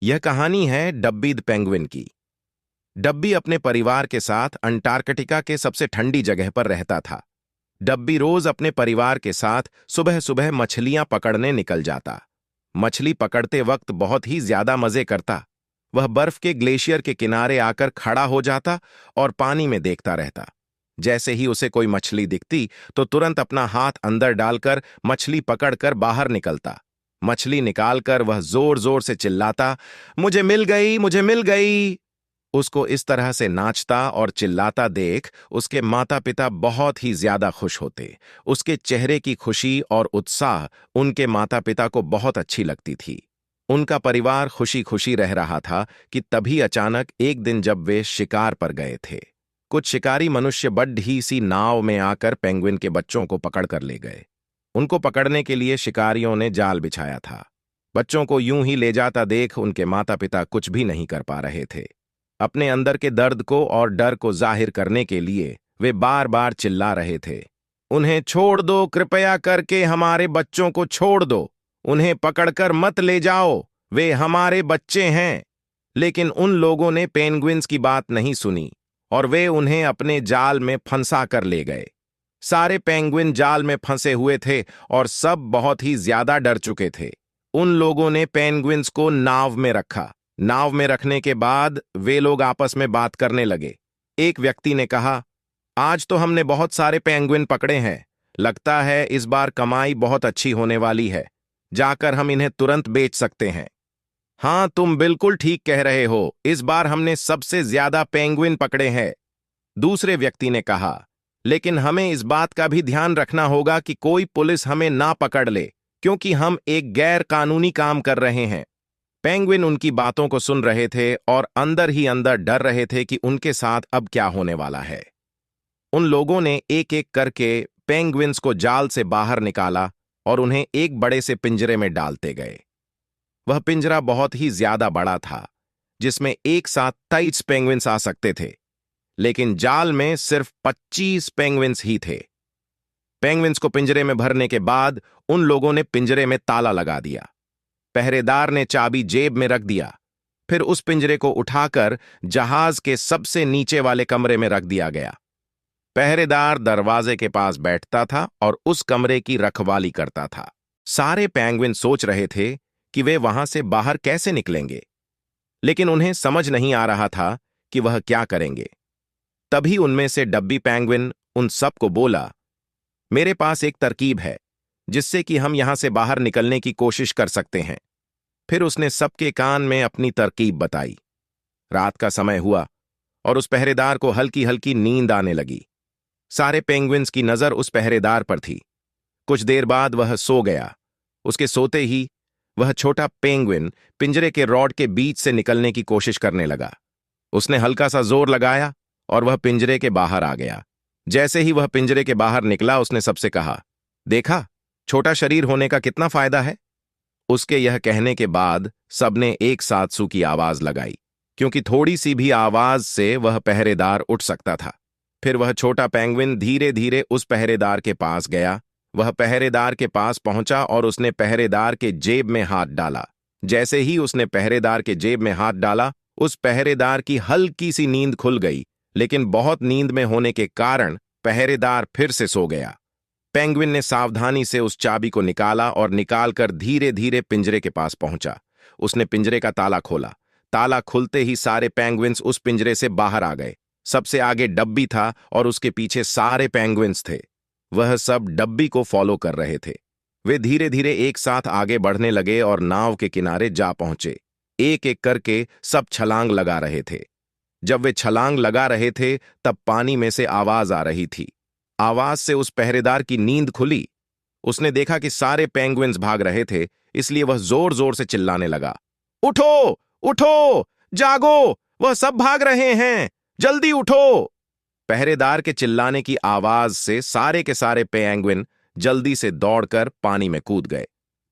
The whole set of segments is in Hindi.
यह कहानी है डब्बी द पेंगुइन की। डब्बी अपने परिवार के साथ अंटार्कटिका के सबसे ठंडी जगह पर रहता था। डब्बी रोज अपने परिवार के साथ सुबह सुबह मछलियां पकड़ने निकल जाता। मछली पकड़ते वक्त बहुत ही ज्यादा मजे करता। वह बर्फ के ग्लेशियर के किनारे आकर खड़ा हो जाता और पानी में देखता रहता। जैसे ही उसे कोई मछली दिखती तो तुरंत अपना हाथ अंदर डालकर मछली पकड़कर बाहर निकलता। मछली निकालकर वह जोर जोर से चिल्लाता, मुझे मिल गई, मुझे मिल गई। उसको इस तरह से नाचता और चिल्लाता देख उसके माता पिता बहुत ही ज्यादा खुश होते। उसके चेहरे की खुशी और उत्साह उनके माता पिता को बहुत अच्छी लगती थी। उनका परिवार खुशी खुशी रह रहा था कि तभी अचानक एक दिन जब वे शिकार पर गए थे, कुछ शिकारी मनुष्य बड़ी सी नाव में आकर पेंगुइन के बच्चों को पकड़ कर ले गए। उनको पकड़ने के लिए शिकारियों ने जाल बिछाया था। बच्चों को यूं ही ले जाता देख उनके माता पिता कुछ भी नहीं कर पा रहे थे। अपने अंदर के दर्द को और डर को जाहिर करने के लिए वे बार बार चिल्ला रहे थे, उन्हें छोड़ दो, कृपया करके हमारे बच्चों को छोड़ दो, उन्हें पकड़कर मत ले जाओ, वे हमारे बच्चे हैं। लेकिन उन लोगों ने पेंगुइन्स की बात नहीं सुनी और वे उन्हें अपने जाल में फंसा कर ले गए। सारे पेंगुइन जाल में फंसे हुए थे और सब बहुत ही ज्यादा डर चुके थे। उन लोगों ने पेंगुइन्स को नाव में रखा। नाव में रखने के बाद वे लोग आपस में बात करने लगे। एक व्यक्ति ने कहा, आज तो हमने बहुत सारे पेंगुइन पकड़े हैं, लगता है इस बार कमाई बहुत अच्छी होने वाली है, जाकर हम इन्हें तुरंत बेच सकते हैं। हाँ, तुम बिल्कुल ठीक कह रहे हो, इस बार हमने सबसे ज्यादा पेंगुइन पकड़े हैं। दूसरे व्यक्ति ने कहा, लेकिन हमें इस बात का भी ध्यान रखना होगा कि कोई पुलिस हमें ना पकड़ ले, क्योंकि हम एक गैर कानूनी काम कर रहे हैं। पेंगुइन उनकी बातों को सुन रहे थे और अंदर ही अंदर डर रहे थे कि उनके साथ अब क्या होने वाला है। उन लोगों ने एक एक करके पेंगुइन्स को जाल से बाहर निकाला और उन्हें एक बड़े से पिंजरे में डालते गए। वह पिंजरा बहुत ही ज्यादा बड़ा था, जिसमें एक साथ 23 पेंगुइन्स आ सकते थे, लेकिन जाल में सिर्फ 25 पेंगुइन्स ही थे। पेंगुइन्स को पिंजरे में भरने के बाद उन लोगों ने पिंजरे में ताला लगा दिया। पहरेदार ने चाबी जेब में रख दिया। फिर उस पिंजरे को उठाकर जहाज के सबसे नीचे वाले कमरे में रख दिया गया। पहरेदार दरवाजे के पास बैठता था और उस कमरे की रखवाली करता था। सारे पेंगुइन सोच रहे थे कि वे वहां से बाहर कैसे निकलेंगे, लेकिन उन्हें समझ नहीं आ रहा था कि वह क्या करेंगे। तभी उनमें से डब्बी पेंगुइन उन सबको बोला, मेरे पास एक तरकीब है जिससे कि हम यहां से बाहर निकलने की कोशिश कर सकते हैं। फिर उसने सबके कान में अपनी तरकीब बताई। रात का समय हुआ और उस पहरेदार को हल्की हल्की नींद आने लगी। सारे पेंगुइन्स की नजर उस पहरेदार पर थी। कुछ देर बाद वह सो गया। उसके सोते ही वह छोटा पेंगुइन पिंजरे के रॉड के बीच से निकलने की कोशिश करने लगा। उसने हल्का सा जोर लगाया और वह पिंजरे के बाहर आ गया। जैसे ही वह पिंजरे के बाहर निकला, उसने सबसे कहा, देखा, छोटा शरीर होने का कितना फायदा है। उसके यह कहने के बाद सबने एक साथ सू की आवाज लगाई, क्योंकि थोड़ी सी भी आवाज से वह पहरेदार उठ सकता था। फिर वह छोटा पेंगुइन धीरे धीरे उस पहरेदार के पास गया। वह पहरेदार के पास पहुंचा और उसने पहरेदार के जेब में हाथ डाला। जैसे ही उसने पहरेदार के जेब में हाथ डाला, उस पहरेदार की हल्की सी नींद खुल गई, लेकिन बहुत नींद में होने के कारण पहरेदार फिर से सो गया। पेंगुइन ने सावधानी से उस चाबी को निकाला और निकालकर धीरे धीरे पिंजरे के पास पहुंचा। उसने पिंजरे का ताला खोला। ताला खुलते ही सारे पेंगुइन्स उस पिंजरे से बाहर आ गए। सबसे आगे डब्बी था और उसके पीछे सारे पेंगुइन्स थे। वह सब डब्बी को फॉलो कर रहे थे। वे धीरे धीरे एक साथ आगे बढ़ने लगे और नाव के किनारे जा पहुंचे। एक एक करके सब छलांग लगा रहे थे। जब वे छलांग लगा रहे थे तब पानी में से आवाज आ रही थी। आवाज से उस पहरेदार की नींद खुली। उसने देखा कि सारे पेंगुइन्स भाग रहे थे, इसलिए वह जोर जोर से चिल्लाने लगा, उठो, उठो, जागो, वह सब भाग रहे हैं, जल्दी उठो। पहरेदार के चिल्लाने की आवाज से सारे के सारे पेंगुइन जल्दी से दौड़कर पानी में कूद गए।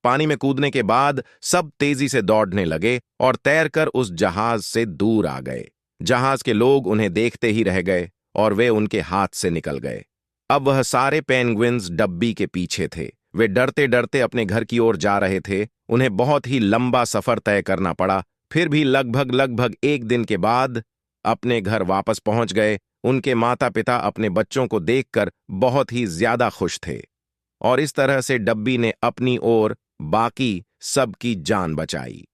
पानी में कूदने के बाद सब तेजी से दौड़ने लगे और तैरकर उस जहाज से दूर आ गए। जहाज के लोग उन्हें देखते ही रह गए और वे उनके हाथ से निकल गए। अब वह सारे पेंगुइन्स डब्बी के पीछे थे। वे डरते डरते अपने घर की ओर जा रहे थे। उन्हें बहुत ही लंबा सफर तय करना पड़ा, फिर भी लगभग एक दिन के बाद अपने घर वापस पहुंच गए। उनके माता पिता अपने बच्चों को देखकर बहुत ही ज्यादा खुश थे और इस तरह से डब्बी ने अपनी और बाकी सबकी जान बचाई।